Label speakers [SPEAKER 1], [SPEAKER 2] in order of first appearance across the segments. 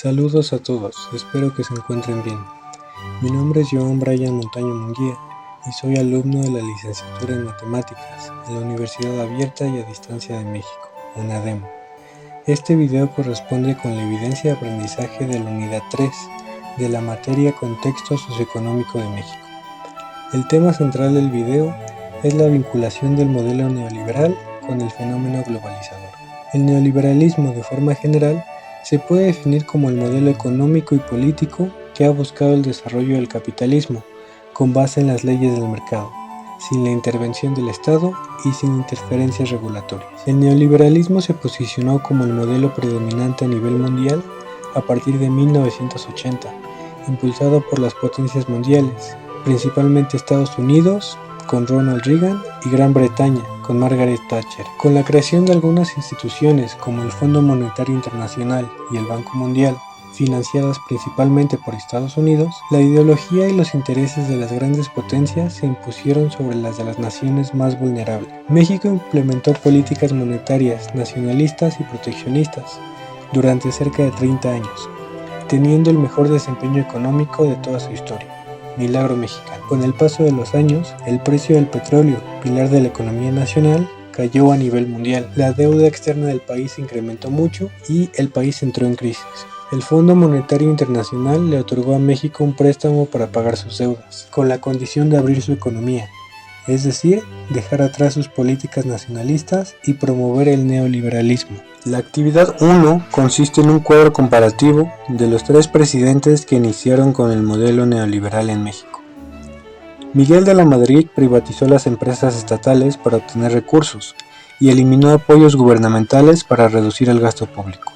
[SPEAKER 1] Saludos a todos, espero que se encuentren bien. Mi nombre es Joan Brian Montaño Munguía y soy alumno de la licenciatura en Matemáticas en la Universidad Abierta y a Distancia de México, UNADEM. Este video corresponde con la evidencia de aprendizaje de la unidad 3 de la materia Contexto Socioeconómico de México. El tema central del video es la vinculación del modelo neoliberal con el fenómeno globalizador. El neoliberalismo, de forma general, se puede definir como el modelo económico y político que ha buscado el desarrollo del capitalismo con base en las leyes del mercado, sin la intervención del Estado y sin interferencias regulatorias. El neoliberalismo se posicionó como el modelo predominante a nivel mundial a partir de 1980, impulsado por las potencias mundiales, principalmente Estados Unidos, con Ronald Reagan, y Gran Bretaña, con Margaret Thatcher. Con la creación de algunas instituciones como el Fondo Monetario Internacional y el Banco Mundial, financiadas principalmente por Estados Unidos, la ideología y los intereses de las grandes potencias se impusieron sobre las de las naciones más vulnerables. México implementó políticas monetarias nacionalistas y proteccionistas durante cerca de 30 años, teniendo el mejor desempeño económico de toda su historia. Milagro mexicano. Con el paso de los años, el precio del petróleo, pilar de la economía nacional, cayó a nivel mundial. La deuda externa del país se incrementó mucho y el país entró en crisis. El Fondo Monetario Internacional le otorgó a México un préstamo para pagar sus deudas, con la condición de abrir su economía, es decir, dejar atrás sus políticas nacionalistas y promover el neoliberalismo. La actividad 1 consiste en un cuadro comparativo de los 3 presidentes que iniciaron con el modelo neoliberal en México. Miguel de la Madrid privatizó las empresas estatales para obtener recursos y eliminó apoyos gubernamentales para reducir el gasto público.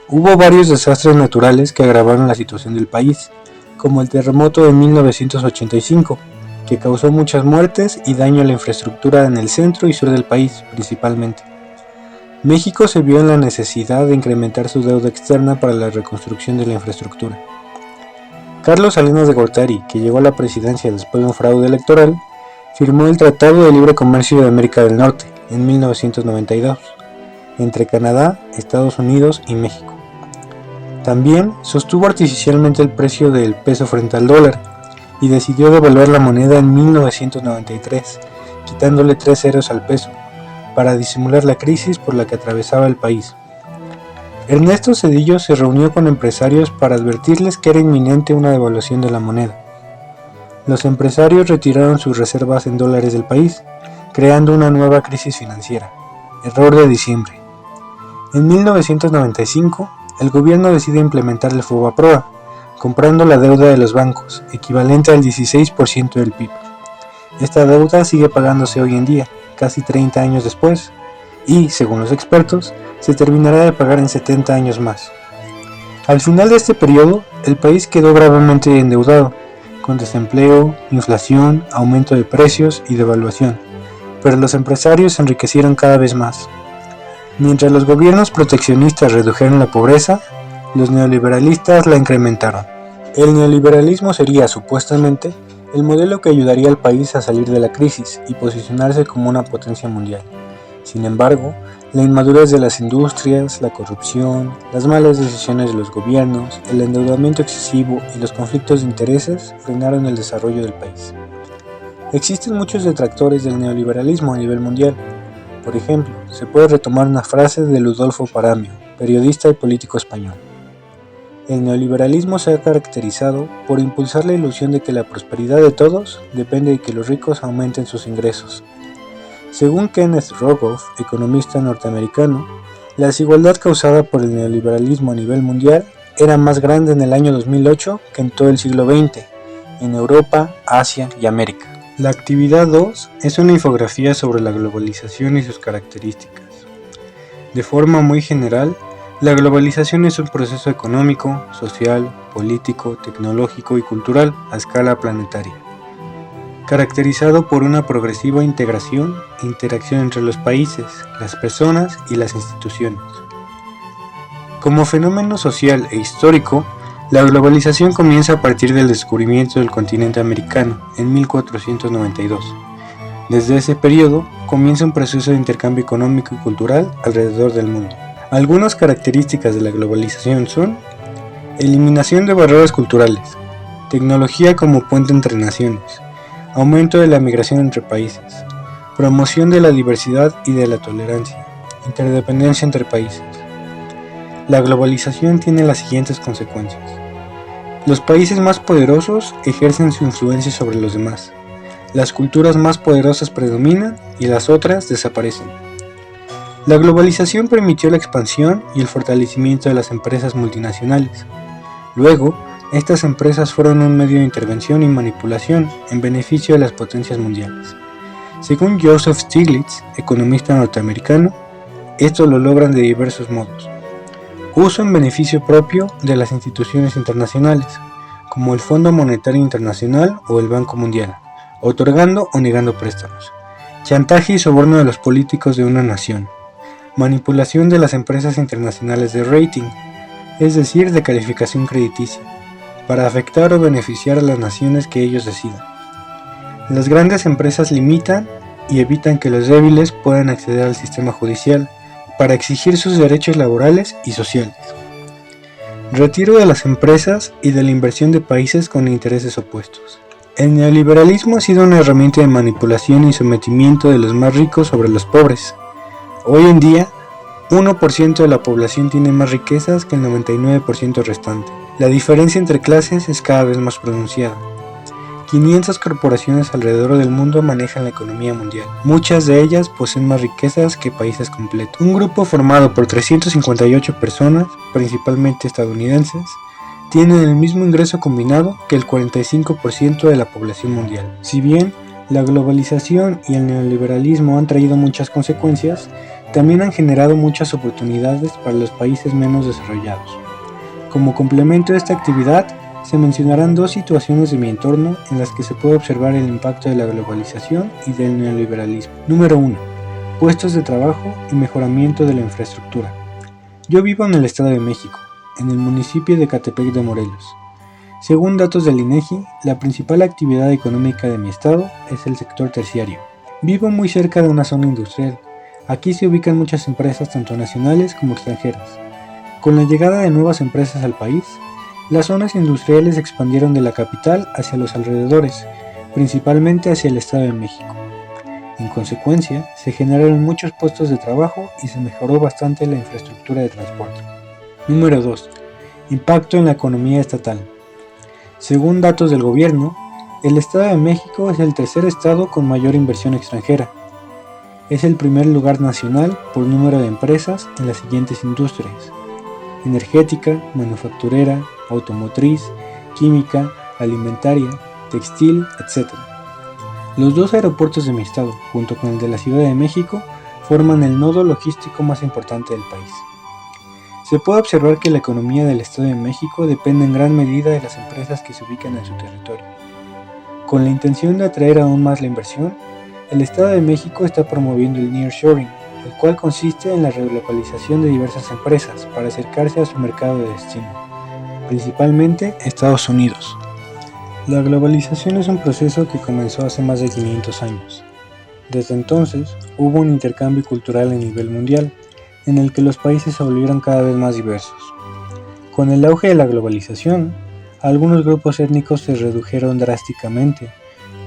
[SPEAKER 1] Hubo varios desastres naturales que agravaron la situación del país, como el terremoto de 1985, que causó muchas muertes y daño a la infraestructura en el centro y sur del país, principalmente. México se vio en la necesidad de incrementar su deuda externa para la reconstrucción de la infraestructura. Carlos Salinas de Gortari, que llegó a la presidencia después de un fraude electoral, firmó el Tratado de Libre Comercio de América del Norte en 1992, entre Canadá, Estados Unidos y México. También sostuvo artificialmente el precio del peso frente al dólar y decidió devaluar la moneda en 1993, quitándole 3 ceros al peso, para disimular la crisis por la que atravesaba el país. Ernesto Zedillo se reunió con empresarios para advertirles que era inminente una devaluación de la moneda. Los empresarios retiraron sus reservas en dólares del país, creando una nueva crisis financiera. Error de diciembre. En 1995, el gobierno decide implementar el FOBAPROA, comprando la deuda de los bancos, equivalente al 16% del PIB. Esta deuda sigue pagándose hoy en día, casi 30 años después, y, según los expertos, se terminará de pagar en 70 años más. Al final de este periodo, el país quedó gravemente endeudado, con desempleo, inflación, aumento de precios y devaluación, pero los empresarios se enriquecieron cada vez más. Mientras los gobiernos proteccionistas redujeron la pobreza, los neoliberalistas la incrementaron. El neoliberalismo sería, supuestamente, el modelo que ayudaría al país a salir de la crisis y posicionarse como una potencia mundial. Sin embargo, la inmadurez de las industrias, la corrupción, las malas decisiones de los gobiernos, el endeudamiento excesivo y los conflictos de intereses frenaron el desarrollo del país. Existen muchos detractores del neoliberalismo a nivel mundial. Por ejemplo, se puede retomar una frase de Ludolfo Paramio, periodista y político español. El neoliberalismo se ha caracterizado por impulsar la ilusión de que la prosperidad de todos depende de que los ricos aumenten sus ingresos. Según Kenneth Rogoff, economista norteamericano, la desigualdad causada por el neoliberalismo a nivel mundial era más grande en el año 2008 que en todo el siglo XX, en Europa, Asia y América. La actividad 2 es una infografía sobre la globalización y sus características. De forma muy general, la globalización es un proceso económico, social, político, tecnológico y cultural a escala planetaria, caracterizado por una progresiva integración e interacción entre los países, las personas y las instituciones. Como fenómeno social e histórico, la globalización comienza a partir del descubrimiento del continente americano en 1492. Desde ese periodo comienza un proceso de intercambio económico y cultural alrededor del mundo. Algunas características de la globalización son Eliminación de barreras culturales. Tecnología como puente entre naciones. Aumento de la migración entre países. Promoción de la diversidad y de la tolerancia. Interdependencia entre países. La globalización tiene las siguientes consecuencias. Los países más poderosos ejercen su influencia sobre los demás. Las culturas más poderosas predominan y las otras desaparecen. La globalización permitió la expansión y el fortalecimiento de las empresas multinacionales. Luego, estas empresas fueron un medio de intervención y manipulación en beneficio de las potencias mundiales. Según Joseph Stiglitz, economista norteamericano, esto lo logran de diversos modos. Uso en beneficio propio de las instituciones internacionales, como el Fondo Monetario Internacional o el Banco Mundial, otorgando o negando préstamos. Chantaje y soborno de los políticos de una nación. Manipulación de las empresas internacionales de rating, es decir, de calificación crediticia, para afectar o beneficiar a las naciones que ellos decidan. Las grandes empresas limitan y evitan que los débiles puedan acceder al sistema judicial para exigir sus derechos laborales y sociales. Retiro de las empresas y de la inversión de países con intereses opuestos. El neoliberalismo ha sido una herramienta de manipulación y sometimiento de los más ricos sobre los pobres. Hoy en día, 1% de la población tiene más riquezas que el 99% restante. La diferencia entre clases es cada vez más pronunciada. 500 corporaciones alrededor del mundo manejan la economía mundial. Muchas de ellas poseen más riquezas que países completos. Un grupo formado por 358 personas, principalmente estadounidenses, tienen el mismo ingreso combinado que el 45% de la población mundial. Si bien la globalización y el neoliberalismo han traído muchas consecuencias, también han generado muchas oportunidades para los países menos desarrollados. Como complemento de esta actividad, se mencionarán dos situaciones de mi entorno en las que se puede observar el impacto de la globalización y del neoliberalismo. Número 1. Puestos de trabajo y mejoramiento de la infraestructura. Yo vivo en el Estado de México, en el municipio de Catepec de Morelos. Según datos del INEGI, la principal actividad económica de mi estado es el sector terciario. Vivo muy cerca de una zona industrial. Aquí se ubican muchas empresas tanto nacionales como extranjeras. Con la llegada de nuevas empresas al país, las zonas industriales se expandieron de la capital hacia los alrededores, principalmente hacia el Estado de México. En consecuencia, se generaron muchos puestos de trabajo y se mejoró bastante la infraestructura de transporte. Número 2. Impacto en la economía estatal. Según datos del gobierno, el Estado de México es el tercer estado con mayor inversión extranjera. Es el primer lugar nacional por número de empresas en las siguientes industrias: energética, manufacturera, automotriz, química, alimentaria, textil, etc. Los dos aeropuertos de mi estado, junto con el de la Ciudad de México, forman el nodo logístico más importante del país. Se puede observar que la economía del Estado de México depende en gran medida de las empresas que se ubican en su territorio. Con la intención de atraer aún más la inversión, el Estado de México está promoviendo el nearshoring, el cual consiste en la relocalización de diversas empresas para acercarse a su mercado de destino, principalmente Estados Unidos. La globalización es un proceso que comenzó hace más de 500 años. Desde entonces, hubo un intercambio cultural a nivel mundial, en el que los países se volvieron cada vez más diversos. Con el auge de la globalización, algunos grupos étnicos se redujeron drásticamente,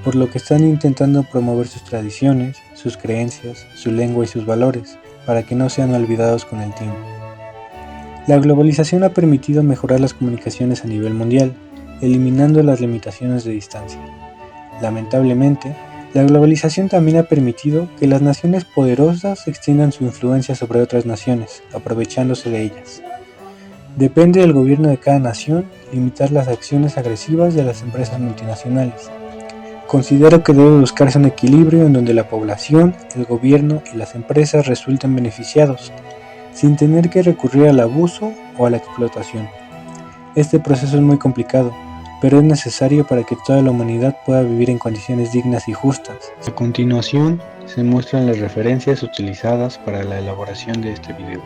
[SPEAKER 1] por lo que están intentando promover sus tradiciones, sus creencias, su lengua y sus valores, para que no sean olvidados con el tiempo. La globalización ha permitido mejorar las comunicaciones a nivel mundial, eliminando las limitaciones de distancia. Lamentablemente, la globalización también ha permitido que las naciones poderosas extiendan su influencia sobre otras naciones, aprovechándose de ellas. Depende del gobierno de cada nación limitar las acciones agresivas de las empresas multinacionales. Considero que debe buscarse un equilibrio en donde la población, el gobierno y las empresas resulten beneficiados, sin tener que recurrir al abuso o a la explotación. Este proceso es muy complicado, pero es necesario para que toda la humanidad pueda vivir en condiciones dignas y justas. A continuación, se muestran las referencias utilizadas para la elaboración de este video.